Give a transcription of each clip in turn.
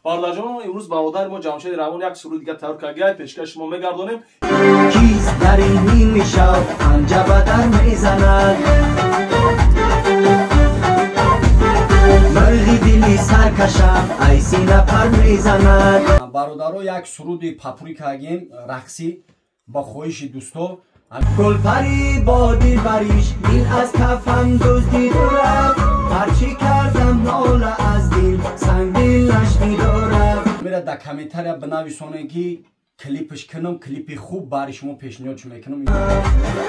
برادران امروز برادر ما جمشید روان یک سرود دیگه تیار کرده پیشکش شما میگردونیم. کیست در این نیمه شب پنجه به در میزند، مرغی دلی سرکشم ای سینه پر میزند. برادرها یک سرود پاپوری کردیم رقصی با خواهش دوستا. گل پری با دل بریش دل از کفم دزدید و رفت، هرچی کردم ناله از دل سنگ دل نشنید و رفت. میره در کامنتاریا بنویسونه که کلیپش کنم، کلیپ خوب برای شما پیشنهاد میکنم.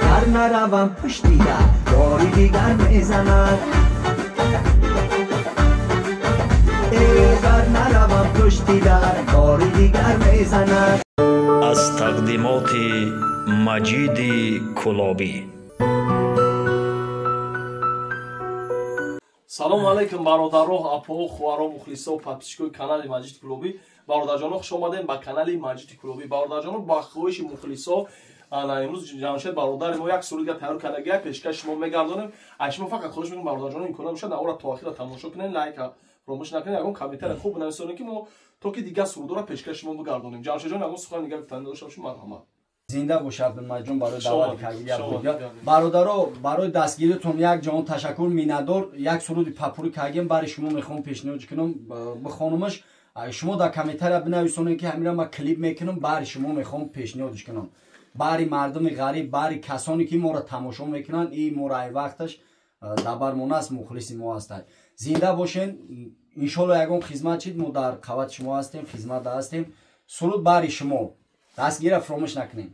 هر نروم پشت دیگر باری دیگر میزند، اگر نروم پشت دیگر باری دیگر میزند. از تقدیمات مجید کلابی. سلام علیکم برادران، اپا، خوارا، مخلصا و پادپیشکای کانال مجید کلابی. برادرجان خوش آمدین به کانال مجید کلابی. برادرجان با خواهش مخلصا امروز جمشید برادر ما یک سرود تیار کرده پیشکش شما میگردونیم. شما فقط خواهش میکنم برادرجان این کانال شد اول تا آخر تماشا کنین، لایک فراموش نکنین، اون کامنت خوب بنویسین که ما تا که دیگه سرود را پیشکش شما بگردونیم. جمشید جان اون سخن دیگه گفتن داشته باشیم. مرحمت. زنده باشد مجون برای دعوت کردید. برادرها برای دستگیریتون یک جان تشکر میندار. یک سرود پاپوری کردیم برای شما میخوام پیشنهاد کنم بخونمش. شما در کامنتاریا بنویسونید که همین ما کلیپ میکنم برای شما میخوام پیشنهادش کنم. برای مردم غریب، برای کسانی که ما را تماشا میکنن، این مورای وقتش دبرمون است، مخلص ما هستند. زنده باشین. ان شاء الله یگان خدمت چید ما در قوت شما هستیم، خدمت هستیم. سرود برای شما. دستگیر فراموش نکنین.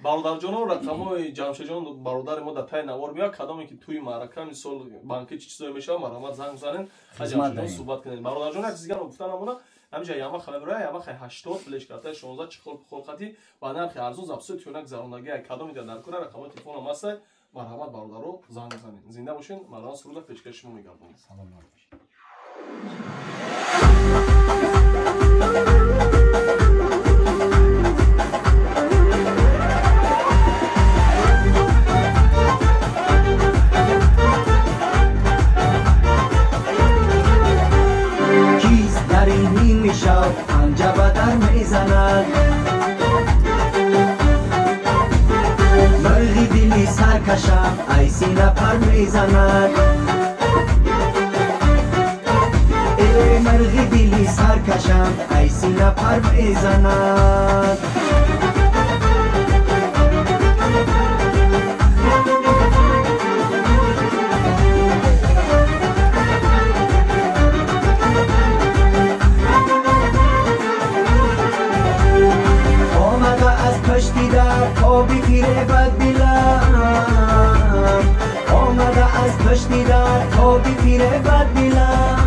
برادر جان رقمای جمشید جان برادر ما در تای نوار میاد کدامی که توی معرکه مثال بانکی چیزایی میشه مرحمت زنگ بزنین جمشید جان صحبت کنین. برادر جان یک چیزی گفتن امروز همینجا یما خبره یما 80 فلش کارت 16 چخل خلقتی و نرخ ارزون زبسه تونک زرندگی کدامی در کار رقم تلفن هم هست. مرحمت برادرو زنگ بزنین. زنده باشین. مرا سرود پیشکش شما میگردونم. سلام علیکم. شب پنجه به در میزند، مرغی دلی سرکشم ای سینه پر میزند. ای مرغی دلی سرکشم ای سینه پر میزند. آبی فیره بد بیلم، آمده از پشتی در آبی فیره بد بیلم.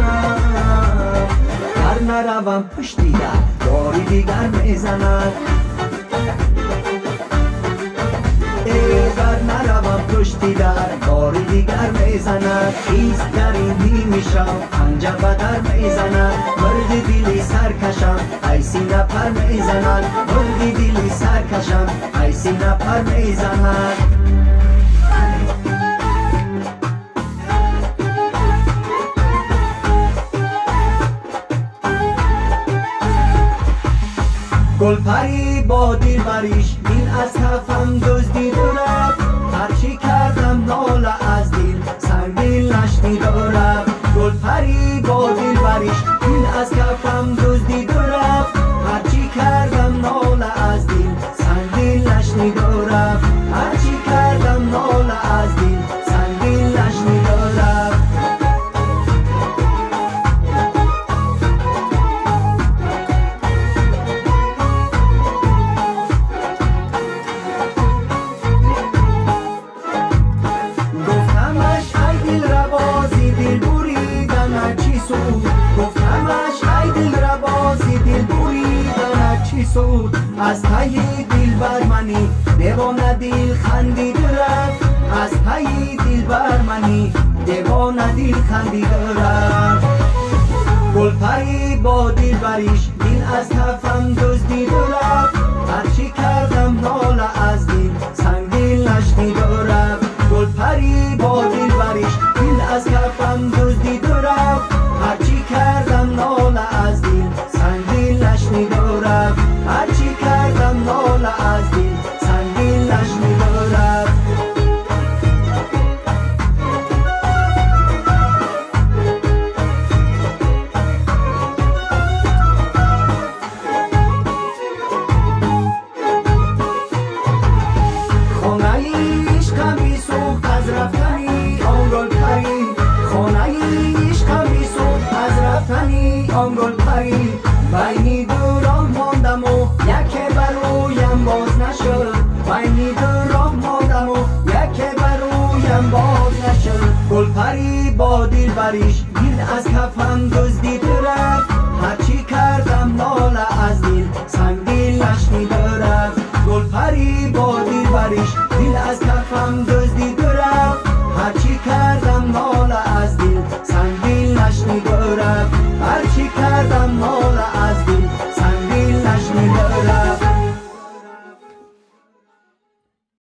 هر نروم پشتی در باری دیگر میزند، اگر نروم پشتی در باری دیگر میزند. خیز در این نیمه شب پنجه به در میزند، مرغی دلی سرکشم ای سینه پر میزند. مرغی دلی سرکشم ای سینه پر میزند. گل پری با دل بریش دل از کفم دزدید و رفت، هرچی کردم ناله از دل سنگ دل نشنید و رفت. گل پری با دل بریش دل از کفم دزدید و رفت، هرچی کردم ناله از دل سنگ دل نشنید و رفت. هرچی کردم ناله از دل سنگ دل نشنید و رفت. از پای دل بر منی دیوانه دل خندید رفت، از پای دل بر منی دیوانه دل خندید رفت. گل پری با دل بریش دل از کفم دزدید رفت، هرچی کردم ناله از دل سنگ دل نشنید رفت. گل پری با دل بریش دل از کفم دزدید رفت، هرچی کردم ناله از دل جان گل پری بینی دو راه ماندم و یک برویم باز نشد بینی دو راه ماندم و یک برویم باز نشد گل پری با دل بریش دل از کفم دزدید رفت هرچی کردم ناله از دل سنگ دلش رفت گل پری با دل بریش دل از کفم دزدید رفت هرچی کردم ناله از دل سنگ دلش رفت هرچی کردم ناله از دل سنگ دلش رفت